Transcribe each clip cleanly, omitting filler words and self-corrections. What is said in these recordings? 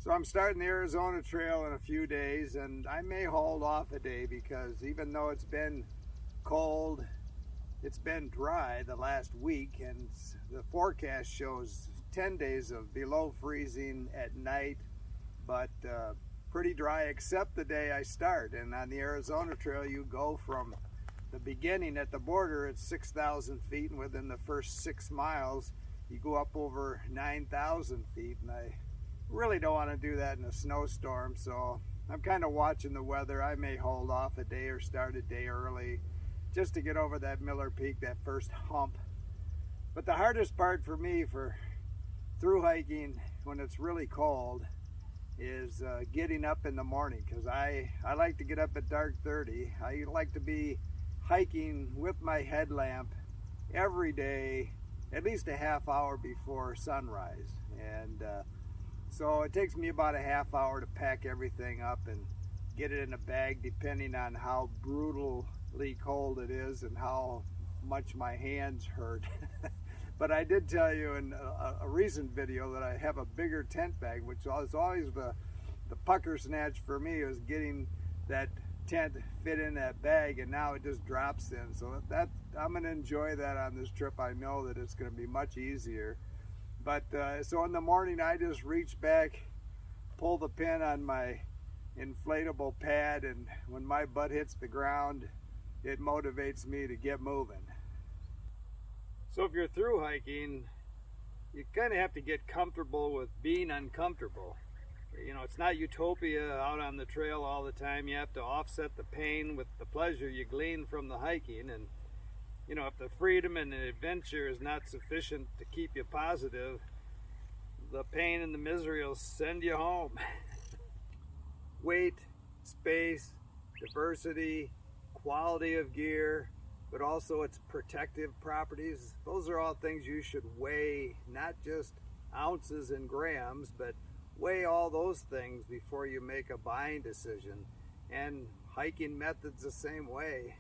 So I'm starting the Arizona Trail in a few days, and I may hold off a day because even though it's been cold, it's been dry the last week, and the forecast shows 10 days of below freezing at night, but pretty dry except the day I start. And on the Arizona Trail, you go from the beginning at the border at 6,000 feet, and within the first 6 miles, you go up over 9,000 feet. And I really don't want to do that in a snowstorm, so I'm kind of watching the weather. I may hold off a day or start a day early just to get over that Miller Peak, that first hump. But the hardest part for me for through hiking when it's really cold is getting up in the morning, because I like to get up at dark 30. I like to be hiking with my headlamp every day at least a half hour before sunrise, and so it takes me about a half hour to pack everything up and get it in a bag, depending on how brutally cold it is and how much my hands hurt. But I did tell you in a recent video that I have a bigger tent bag, which is always the pucker snatch for me, is getting that tent fit in that bag, and now it just drops in. So that I'm going to enjoy that on this trip. I know that it's going to be much easier. But so in the morning, I just reach back, pull the pin on my inflatable pad, and when my butt hits the ground, it motivates me to get moving. So if you're through hiking, you kind of have to get comfortable with being uncomfortable. You know, it's not utopia out on the trail all the time. You have to offset the pain with the pleasure you glean from the hiking. And you know, if the freedom and the adventure is not sufficient to keep you positive, the pain and the misery will send you home. Weight, space, diversity, quality of gear, but also its protective properties. Those are all things you should weigh, not just ounces and grams, but weigh all those things before you make a buying decision. And hiking methods the same way.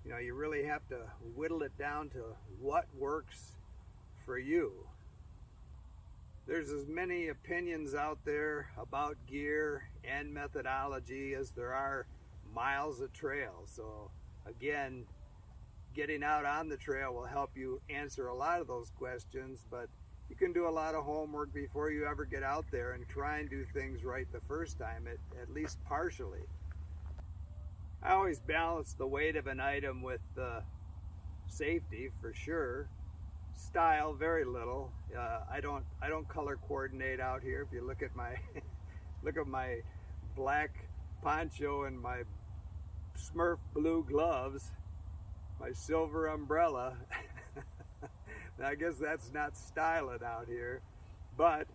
You know, you really have to whittle it down to what works for you. There's as many opinions out there about gear and methodology as there are miles of trail. So again, getting out on the trail will help you answer a lot of those questions, but you can do a lot of homework before you ever get out there and try and do things right the first time, at least partially. I always balance the weight of an item with safety, for sure. Style, very little. I don't color coordinate out here. If you look at my my black poncho and my Smurf blue gloves, my silver umbrella, I guess that's not styling out here, but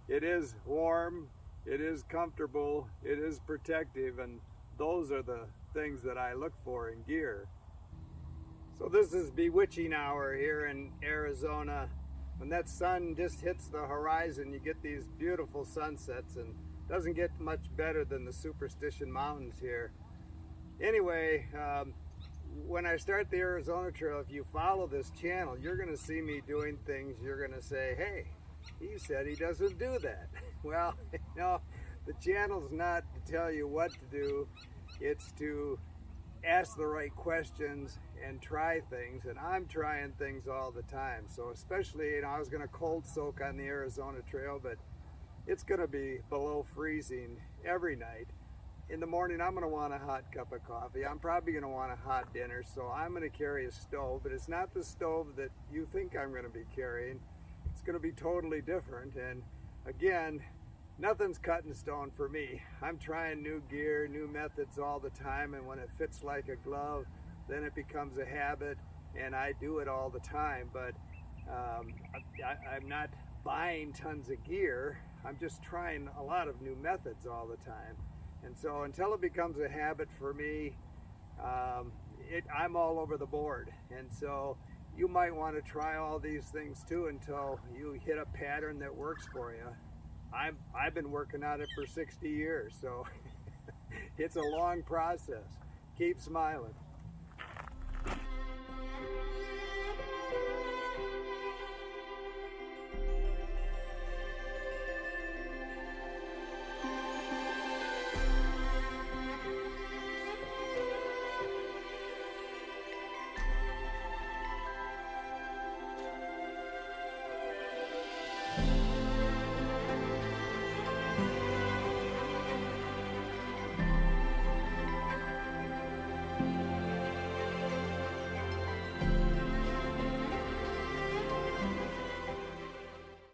it is warm, it is comfortable, it is protective, and those are the things that I look for in gear. So this is bewitching hour here in Arizona. When that sun just hits the horizon, you get these beautiful sunsets, and it doesn't get much better than the Superstition Mountains here. Anyway, when I start the Arizona Trail, if you follow this channel, you're going to see me doing things you're going to say, hey, he said he doesn't do that. Well, you know, the channel's not to tell you what to do, it's to ask the right questions and try things, and I'm trying things all the time. So especially, you know, I was going to cold soak on the Arizona Trail, but it's going to be below freezing every night. In the morning, I'm going to want a hot cup of coffee. I'm probably going to want a hot dinner, so I'm going to carry a stove, but it's not the stove that you think I'm going to be carrying. It's going to be totally different, and again, nothing's cut in stone for me. I'm trying new gear, new methods all the time, and when it fits like a glove, then it becomes a habit, and I do it all the time. But I'm not buying tons of gear. I'm just trying a lot of new methods all the time. And so until it becomes a habit for me, I'm all over the board. And so you might want to try all these things too until you hit a pattern that works for you. I've been working on it for 60 years, so it's a long process. Keep smiling.